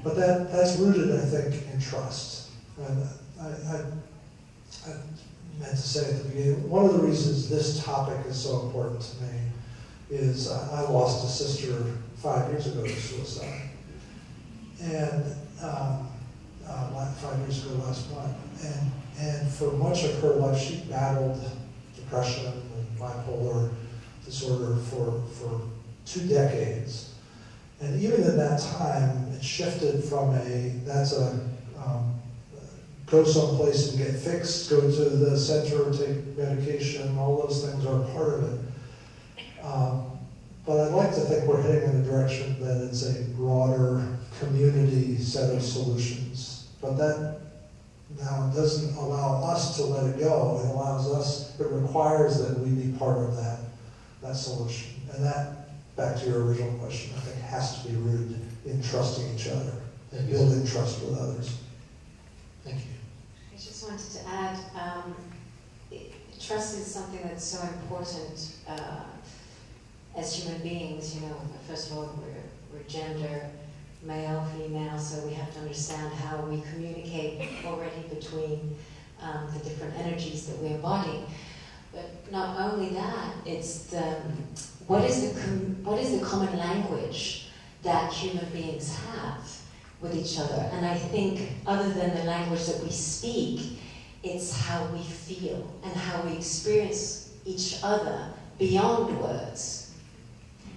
S15: But that's rooted, I think, in trust. And I meant to say at the beginning, one of the reasons this topic is so important to me is I lost a sister 5 years ago to suicide. And 5 years ago last month. And for much of her life, she battled depression and bipolar disorder for 2 decades. And even in that time, it shifted from go someplace and get fixed, go to the center, take medication, all those things are part of it. But I'd like to think we're heading in a direction that it's a broader community set of solutions. But that now doesn't allow us to let it go. It allows us, it requires that we be part of that solution. And that, back to your original question, I think has to be rooted in trusting each other and building trust with others.
S8: Thank you.
S4: I just wanted to add, trust is something that's so important as human beings. You know, first of all, we're gender, male, female, so we have to understand how we communicate already between the different energies that we embody. But not only that, it's what is the common language that human beings have with each other? And I think other than the language that we speak, it's how we feel and how we experience each other beyond words.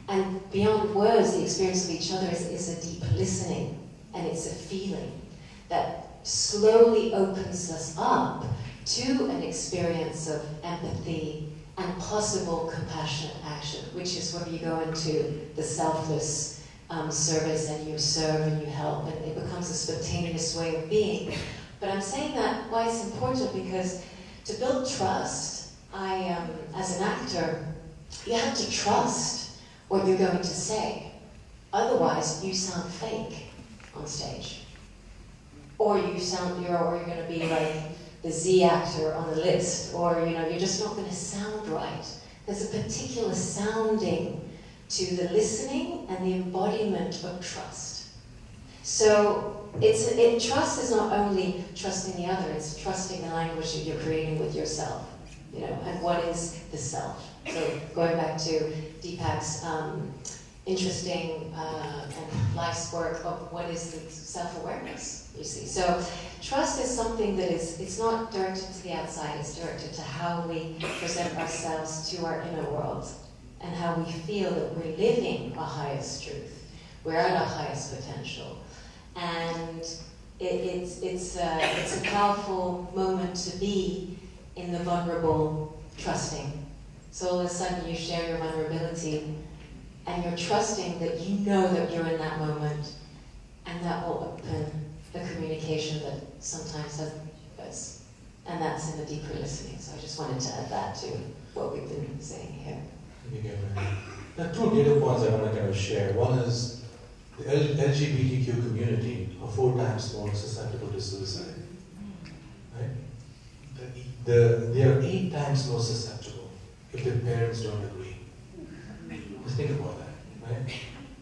S4: And beyond words, the experience of each other is a deep listening, and it's a feeling that slowly opens us up to an experience of empathy and possible compassionate action, which is when you go into the selfless service and you serve and you help, and it becomes a spontaneous way of being. But I'm saying that why it's important, because to build trust, as an actor, you have to trust what you're going to say. Otherwise, you sound fake on stage. Or you're going to be like the Z actor on the list, or you're just not going to sound right. There's a particular sounding to the listening and the embodiment of trust. So trust is not only trusting the other, it's trusting the language that you're creating with yourself, and what is the self. So going back to Deepak's interesting and life's work of what is the self-awareness, you see. So trust is something that it's not directed to the outside, it's directed to how we present ourselves to our inner world and how we feel that we're living our highest truth. We're at our highest potential. And it's a powerful moment to be in the vulnerable trusting. So all of a sudden you share your vulnerability and you're trusting that you know that you're in that moment, and that will open the communication that sometimes does. And that's in the deeper listening. So I just wanted to add that to what we've been saying here.
S3: Thank you, Gabriella. There are two data points I want to kind of share. One is the LGBTQ community are 4 times more susceptible to suicide. Right? They are 8 times more susceptible if their parents don't agree. Just think about that, right?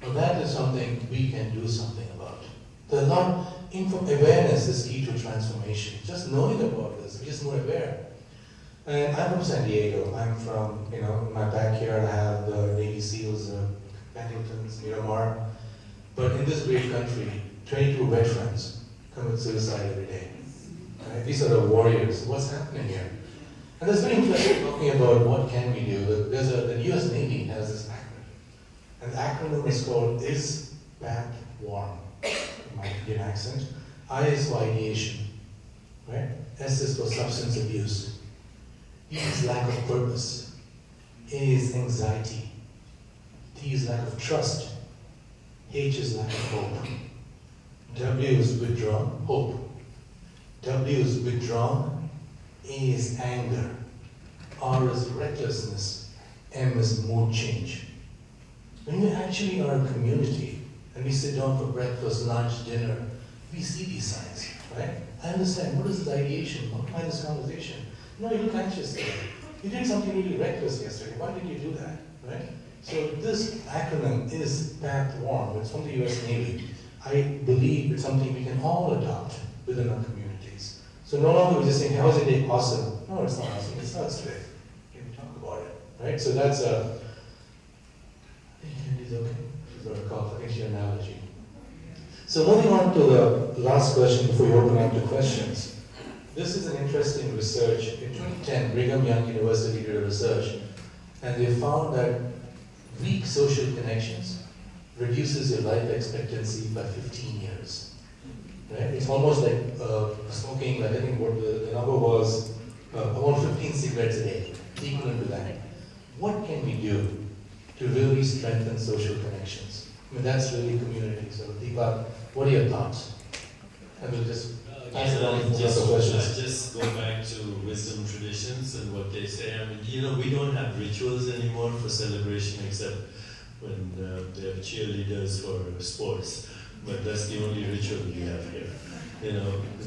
S3: Well, that is something we can do something about. There's not awareness is key to transformation. Just knowing about this, just more aware. And I'm from San Diego. I'm from, in my backyard I have the Navy SEALs, Pendletons, Miramar. But in this great country, 22 veterans commit suicide every day. Right? These are the warriors. What's happening here? And there's been interesting talking about what can we do. The US Navy has this acronym. And the acronym is called Is Back Warm, in my Indian accent. I is for ideation. Right? S is for substance abuse. E is lack of purpose. A is anxiety. T is lack of trust. H is lack of hope. W is withdrawn, hope. W is withdrawn. A is anger. R is recklessness. M is mood change. When we actually are a community and we sit down for breakfast, lunch, dinner, we see these signs, right? I understand, what is this ideation? What behind this conversation? You look anxious today. You did something really reckless yesterday. Why did you do that, right? So this acronym is Back Warm. It's from the US Navy. I believe it's something we can all adopt within our communities. So no longer we just saying, how was your day? Awesome. No, it's not awesome. It starts today. Can we talk about it, right? So that's a, I think Candy's okay. She's got a cough. I think she had an allergy. So moving on to the last question before we open up to questions. This is an interesting research. In 2010, Brigham Young University did a research, and they found that weak social connections reduces your life expectancy by 15 years. Right? It's almost like smoking, like I think what the number was, about 15 cigarettes a day, equivalent to that. What can we do to really strengthen social connections. I mean, that's really community. So, Deepak, what are your thoughts? And we'll just ask
S17: Just go back to wisdom traditions and what they say. I mean, we don't have rituals anymore for celebration except when they have cheerleaders for sports. But that's the only ritual we have here.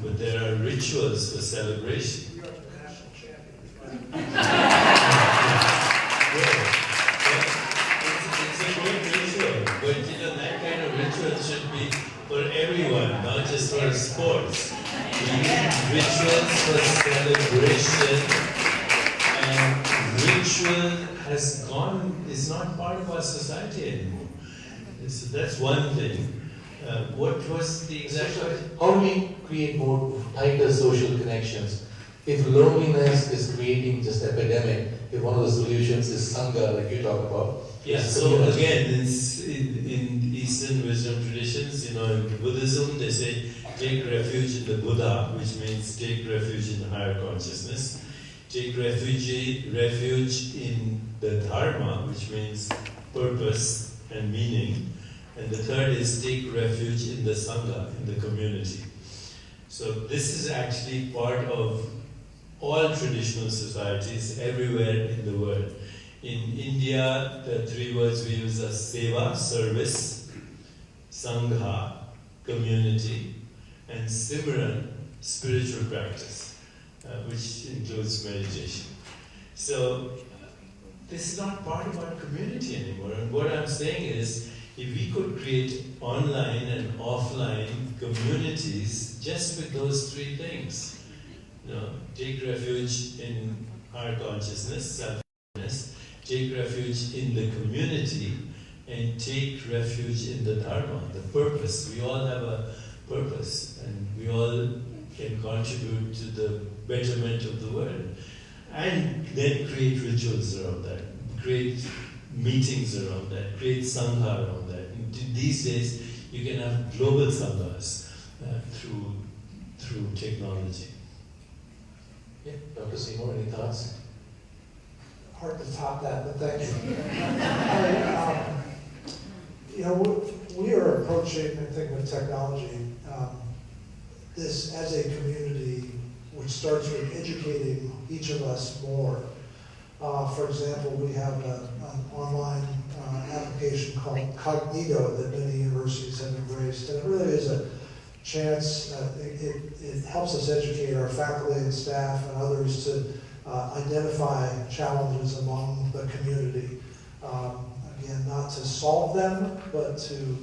S17: But there are rituals for celebration.
S15: You are the national champion.
S17: It's a great ritual, but that kind of ritual should be for everyone, not just for sports. We need rituals for celebration, and ritual is not part of our society anymore. So that's one thing. What was the exact question?
S3: How do we create more tighter social connections? If loneliness is creating just epidemic, if one of the solutions is Sangha, like you talk about.
S17: Yeah, so again, in Eastern wisdom traditions, in Buddhism, they say, take refuge in the Buddha, which means take refuge in higher consciousness. Take refuge in the Dharma, which means purpose and meaning. And the third is take refuge in the Sangha, in the community. So this is actually part of all traditional societies everywhere in the world. In India, the three words we use are seva, service, sangha, community, and simran, spiritual practice, which includes meditation. So this is not part of our community anymore. And what I'm saying is, if we could create online and offline communities just with those three things, take refuge in higher consciousness, self-awareness, take refuge in the community, and take refuge in the Dharma, the purpose. We all have a purpose, and we all can contribute to the betterment of the world. And then create rituals around that, create meetings around that, create Sangha around that. And these days, you can have global Sanghas through technology.
S3: Yeah, Dr. Seymour, any thoughts?
S15: Hard to top that, but thank you. We are approaching, I think, with technology, this as a community, which starts with educating each of us more. For example, we have an online application called Cognito that many universities have embraced, and it really is a chance. It helps us educate our faculty and staff and others to identify challenges among the community. Again, not to solve them, but to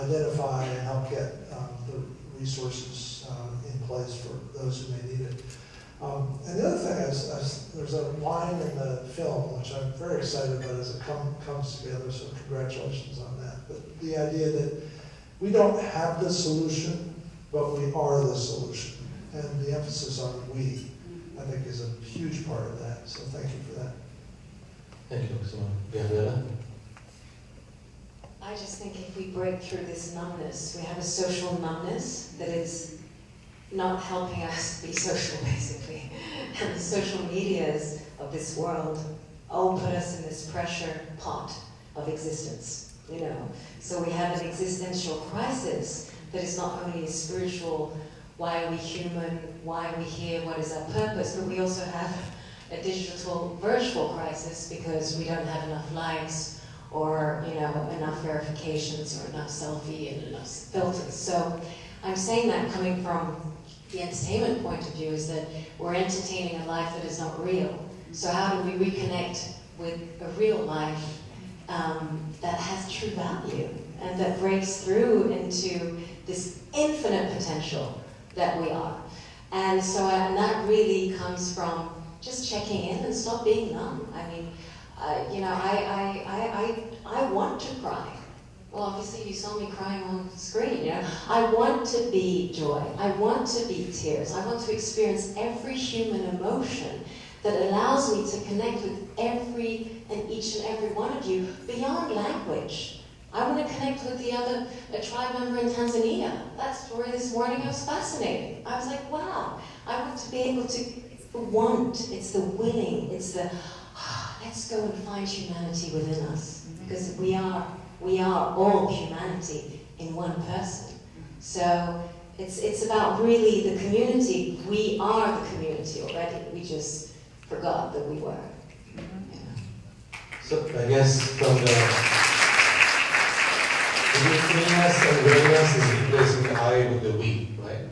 S15: identify and help get the resources in place for those who may need it. And the other thing is, there's a line in the film, which I'm very excited about as it comes together, so congratulations on that. But the idea that we don't have the solution, but we are the solution. And the emphasis on we, I think, is a huge part of that. So thank you for that.
S3: Thank you, Dr. Seymour. Gabriella?
S4: I just think if we break through this numbness, we have a social numbness that is not helping us be social, basically. And the social medias of this world all put us in this pressure pot of existence, So we have an existential crisis that is not only a spiritual, why are we human, why are we here, what is our purpose, but we also have a digital virtual crisis because we don't have enough likes or enough verifications or enough selfie and enough filters. So I'm saying that coming from the entertainment point of view is that we're entertaining a life that is not real. So how do we reconnect with a real life that has true value and that breaks through into this infinite potential that we are? And so and that really comes from just checking in and stop being numb. I mean, I want to cry. Well, obviously you saw me crying on the screen, I want to be joy. I want to be tears. I want to experience every human emotion that allows me to connect with every and each and every one of you beyond language. I want to connect with a tribe member in Tanzania. That story this morning was fascinating. I was like, wow, I want to be able to want. It's the willing. It's the let's go and find humanity within us, because we are all humanity in one person. So it's about really the community. We are the community already. We just forgot that we were.
S3: So I guess from the between us and within us is replacing the I with the we, right?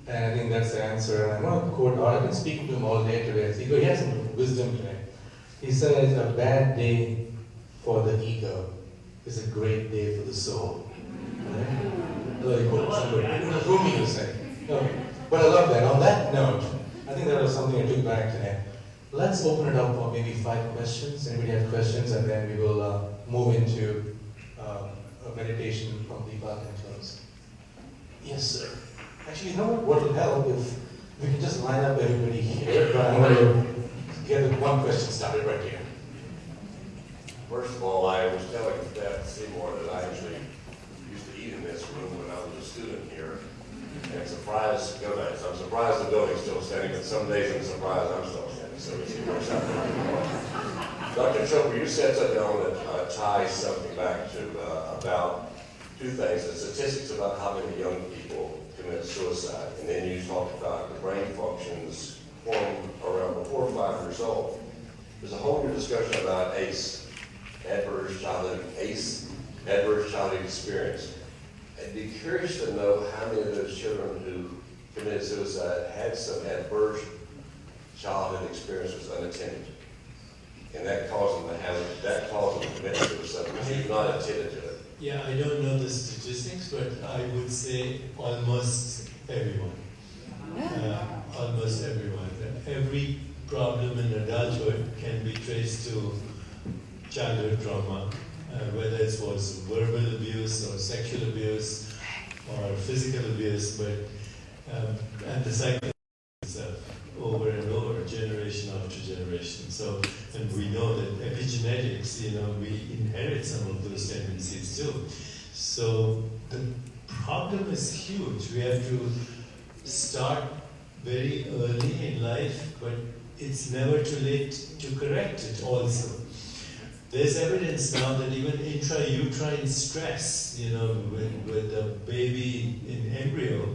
S3: And I think that's the answer. And I'm going to quote Art. I've been speaking to him all day today. He has some wisdom today. He says, a bad day for the ego is a great day for the soul. Right? He quoted somebody. It was Rumi who said. No, but I love that. On that note, I think that was something I took back today. Let's open it up for maybe 5 questions. Anybody have questions? And then we will move into a meditation from Deepak and close. Yes, sir. Actually, you know what will help if we can just line up everybody here. But I'm going to get the one question started right here.
S18: First of all, I was telling Seymour that I actually used to eat in this room when I was a student here. And I'm surprised the building's still standing, but some days I'm surprised I'm still standing. So it works out pretty well. Dr. Chopra, you said something that ties something back to about 2 things: the statistics about how many young people commit suicide, and then you talked about the brain functions formed around before 5 years old. There's a whole new discussion about ACE, adverse childhood experience. I'd be curious to know how many of those children who committed suicide had some adverse childhood experience was unattended, and that caused them to commit suicide because you've not attended to it.
S17: Yeah, I don't know the statistics, but I would say almost everyone. Almost everyone. Every problem in adulthood can be traced to childhood trauma, whether it was verbal abuse or sexual abuse or physical abuse, but and the cycle itself over and over, generation after generation. So, and we know that epigenetics, we inherit some of those tendencies too. So the problem is huge. We have to start very early in life, but it's never too late to correct it also. There's evidence now that even intrauterine stress, with the baby in embryo,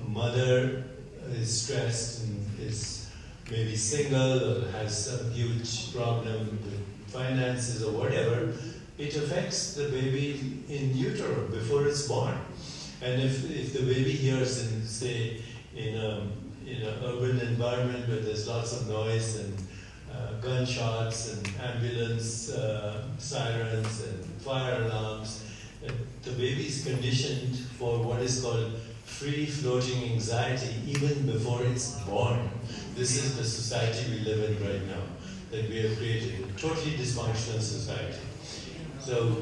S17: a mother is stressed and is maybe single or has some huge problem with finances or whatever, it affects the baby in utero before it's born. And if the baby hears in, say, in an urban environment where there's lots of noise and gunshots and ambulance sirens and fire alarms, the baby is conditioned for what is called free-floating anxiety even before it's born. This is the society we live in right now, that we have created, a totally dysfunctional society. So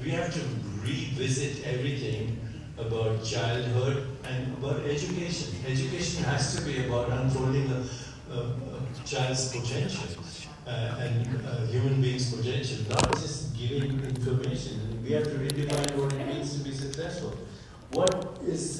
S17: we have to revisit everything about childhood and about education. Education has to be about unfolding a child's potential and a human being's potential, not just giving information. We have to redefine what it means to be successful. What is